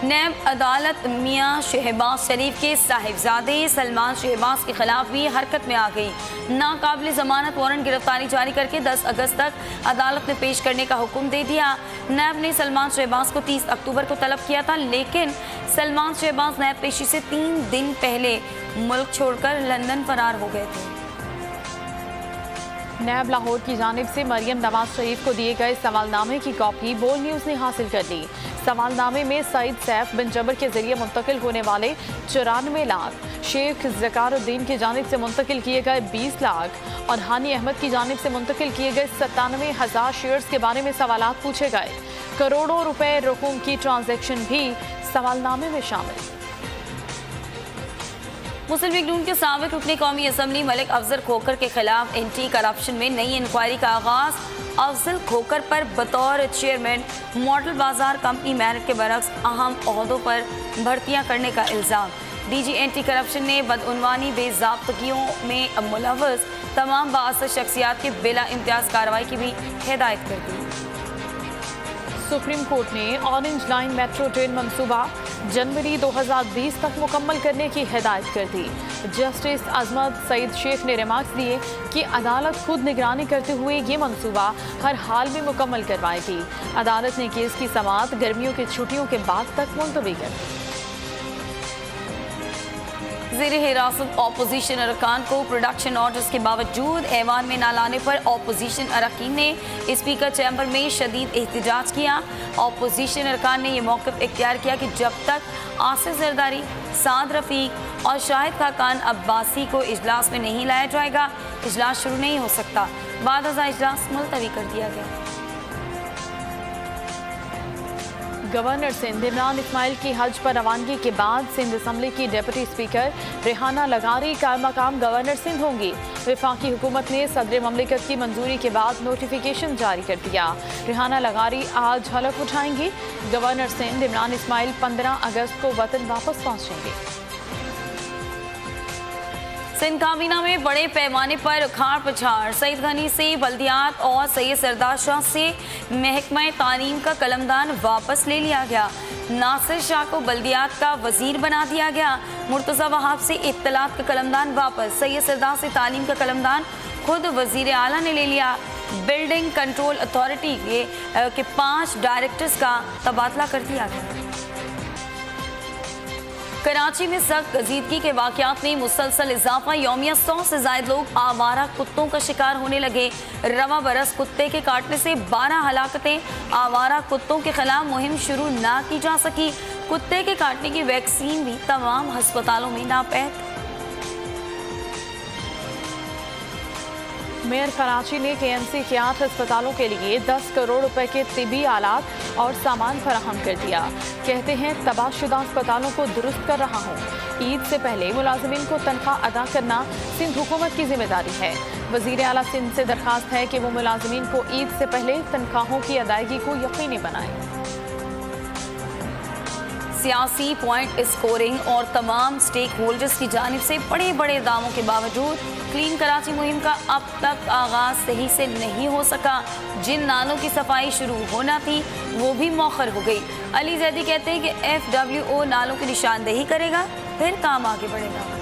नैब अदालत मियां शहबाज शरीफ के साहिबजादे सलमान शहबाज के खिलाफ भी हरकत में आ गई। नाकाबिल जमानत वारंट गिरफ्तारी जारी करके 10 अगस्त तक अदालत में पेश करने का हुक्म दे दिया। नैब ने सलमान शहबाज को 30 अक्टूबर को तलब किया था, लेकिन सलमान शहबाज नैब पेशी से 3 दिन पहले मुल्क छोड़कर लंदन फरार हो गए थे। नैब लाहौर की जानिब से मरियम नवाज शरीफ को दिए गए सवालनामे की कॉपी बोल न्यूज़ ने हासिल कर ली। सवालनामे में सईद सैफ बिन जबर के जरिए मुंतकिल होने वाले 94 लाख, शेख ज़कारुद्दीन की जानिब से मुंतकिल किए गए 20 लाख और हानी अहमद की जानिब से मुंतकिल किए गए 97,000 शेयर्स के बारे में सवालात पूछे गए। करोड़ों रुपए रकूम की ट्रांजैक्शन भी सवालनामे में शामिल। मुस्लिम लीग नून के साबिक रुकने कौमी असम्बली मलिक अफजल खोखर के खिलाफ एंटी करप्शन में नई इंक्वायरी का आगाज। अफजल खोखर पर बतौर चेयरमैन मॉडल बाजार कंपनी मेरिट के बरक्स अहम ओहदों पर भर्तियां करने का इल्ज़ाम। डीजी एंटी करप्शन ने बदउनवानी बेज़ाब्तगियों में मुलव्वस तमाम बाअसर शख्सियात के बिला इम्तियाज़ कार्रवाई की भी हिदायत कर दी। सुप्रीम कोर्ट ने ऑरेंज लाइन मेट्रो ट्रेन मंसूबा जनवरी 2020 तक मुकम्मल करने की हिदायत कर दी। जस्टिस अजमत सईद शेख ने रिमार्क्स दिए कि अदालत खुद निगरानी करते हुए ये मंसूबा हर हाल में मुकम्मल करवाएगी। अदालत ने केस की समाअत गर्मियों की छुट्टियों के बाद तक मुलतवी कर दी। ज़ेर हिरासत अपोजिशन अरकान को प्रोडक्शन ऑर्डर्स के बावजूद ऐवान में न लाने पर अपोजिशन अरकान ने स्पीकर चैम्बर में शदीद एहतजाज किया। अपोजिशन अरकान ने यह मौक़िफ़ इख्तियार किया कि जब तक आसिफ जरदारी, साद रफ़ीक और शाहिद खाकान अब्बासी को इजलास में नहीं लाया जाएगा, इजलास शुरू नहीं हो सकता। बाद अज़ा इजलास मुलतवी कर दिया गया। गवर्नर सिंध इमरान इस्माइल की हज पर रवानगी के बाद सिंध असम्बली की डिप्टी स्पीकर रेहाना लगारी का मकाम गवर्नर सिंध होंगी। वफाकी हुकूमत ने सदर ममलिकत की मंजूरी के बाद नोटिफिकेशन जारी कर दिया। रेहाना लगारी आज हलफ उठाएंगी। गवर्नर सिंध इमरान इस्माइल 15 अगस्त को वतन वापस पहुँचेंगे। सिंध काबीना में बड़े पैमाने पर उखाड़ पछाड़। सईद गनी से बल्दियात और सैयद सरदार शाह से महकमा तालीम का कलमदान वापस ले लिया गया। नासिर शाह को बल्दियात का वजीर बना दिया गया। मुर्तज़ा वहाब से इत्तलात का कलमदान वापस। सैयद सरदार से तालीम का कलमदान खुद वजीर आला ने ले लिया। बिल्डिंग कंट्रोल अथॉरिटी के 5 डायरेक्टर्स का तबादला कर दिया गया। कराची में सख्त गजीदगी के वाक़यात में मुसलसल इजाफा। यौमिया 100 से ज़ायद लोग आवारा कुत्तों का शिकार होने लगे। रवा बरस कुत्ते के काटने से 12 हलाकतें। आवारा कुत्तों के खिलाफ मुहिम शुरू ना की जा सकी। कुत्ते के काटने की वैक्सीन भी तमाम अस्पतालों में नापैद। मेयर कराची ने KMC के 8 अस्पतालों के लिए 10 करोड़ रुपए के तिबी आलात और सामान फराहम कर दिया। कहते हैं तबाहशुदा अस्पतालों को दुरुस्त कर रहा हूँ। ईद से पहले मुलाजिमीन को तनख्वाह अदा करना सिंध हुकूमत की जिम्मेदारी है। वजीर आला सिंध से दरखास्त है कि वो मुलाजिमीन को ईद से पहले तनख्वाहों की अदायगी को यकीनी बनाए। सियासी पॉइंट स्कोरिंग और तमाम स्टेक होल्डर्स की जानिब से बड़े बड़े दावों के बावजूद क्लीन कराची मुहिम का अब तक आगाज सही से नहीं हो सका। जिन नालों की सफाई शुरू होना थी वो भी मौखर हो गई। अली जैदी कहते हैं कि FWO नालों की निशानदेही करेगा, फिर काम आगे बढ़ेगा।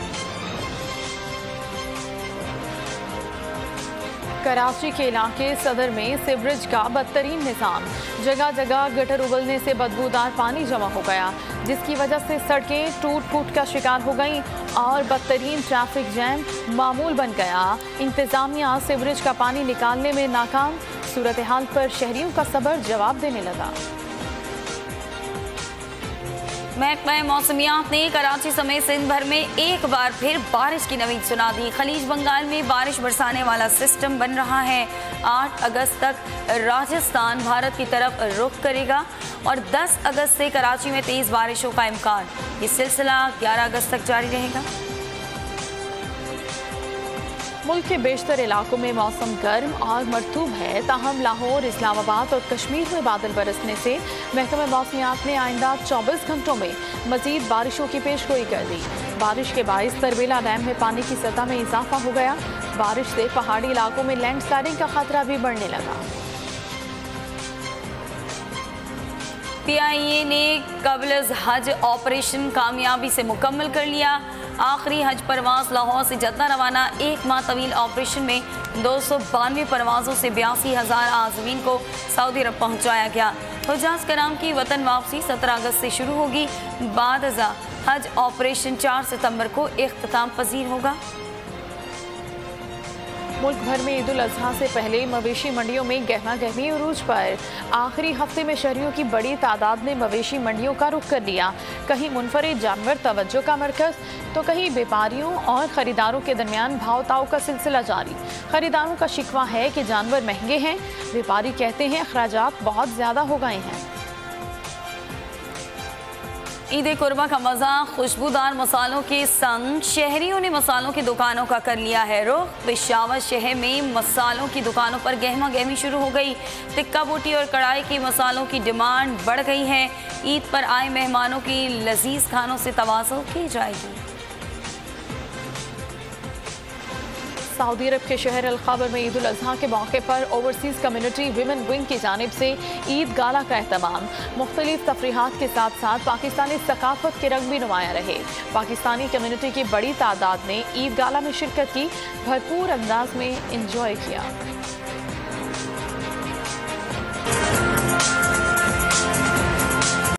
कराची के इलाके सदर में सीवरेज का बदतरीन निज़ाम। जगह जगह गटर उबलने से बदबूदार पानी जमा हो गया, जिसकी वजह से सड़कें टूट फूट का शिकार हो गईं और बदतरीन ट्रैफिक जैम मामूल बन गया। इंतज़ामिया सीवरेज का पानी निकालने में नाकाम। सूरत हाल पर शहरियों का सब्र जवाब देने लगा। महकमा मौसमियात ने कराची समेत सिंध भर में एक बार फिर बारिश की नवीद सुना दी। खलीज बंगाल में बारिश बरसाने वाला सिस्टम बन रहा है। 8 अगस्त तक राजस्थान भारत की तरफ रुख करेगा और 10 अगस्त से कराची में तेज़ बारिशों का इम्कान। ये सिलसिला 11 अगस्त तक जारी रहेगा। मुल्क के बेशतर इलाकों में मौसम गर्म और मरतूब है, ताहम लाहौर, इस्लामाबाद और कश्मीर में बादल बरसने से महकमा मौसमियात ने आइंदा 24 घंटों में मजीद बारिशों की पेशगोई कर दी। बारिश के बाइस तरबेला डैम में पानी की सतह में इजाफा हो गया। बारिश से पहाड़ी इलाकों में लैंडस्लाइडिंग का खतरा भी बढ़ने लगा। PIA ने कबल हज ऑपरेशन कामयाबी से मुकम्मल कर लिया। आखिरी हज परवाज लाहौर से जद्दा रवाना। 1 माह तवील ऑपरेशन में 292 परवाज़ों से 82,000 आज़मीन को सऊदी अरब पहुँचाया गया। हुज्जाज कराम की वतन वापसी 17 अगस्त से शुरू होगी। बाद अज़ा हज ऑपरेशन 4 सितंबर को इख्तिताम पजीर होगा। मुल्क भर में ईद उल अजहा से पहले मवेशी मंडियों में गहमा गहमी उरूज पर। आखिरी हफ्ते में शहरियों की बड़ी तादाद ने मवेशी मंडियों का रुख कर लिया। कहीं मुनफरिद जानवर तवज्जो का मरकज तो कहीं व्यापारियों और ख़रीदारों के दरमियान भाव ताव का सिलसिला जारी। ख़रीदारों का शिकवा है कि जानवर महंगे हैं, व्यापारी कहते हैं अखराजात बहुत ज़्यादा हो गए हैं। ईद कुर्बा का मज़ा खुशबूदार मसालों के संग शहरियों ने मसालों की दुकानों का कर लिया है रुख। पेशावर शहर में मसालों की दुकानों पर गहमा गहमी शुरू हो गई। टिक्का बोटी और कढ़ाई की मसालों की डिमांड बढ़ गई है। ईद पर आए मेहमानों की लजीज खानों से तवाज़ो की जाएगी। सऊदी अरब के शहर अल खबर में ईद उल अजहा के मौके पर ओवरसीज़ कम्युनिटी विमेन विंग की जानिब से ईद गाला का एहतमाम। मुख्तलिफ तफरीहात के साथ साथ पाकिस्तानी सकाफत के रंग भी नुमाया रहे। पाकिस्तानी कम्युनिटी की बड़ी तादाद ने ईद गाला में शिरकत की, भरपूर अंदाज में इंजॉय किया।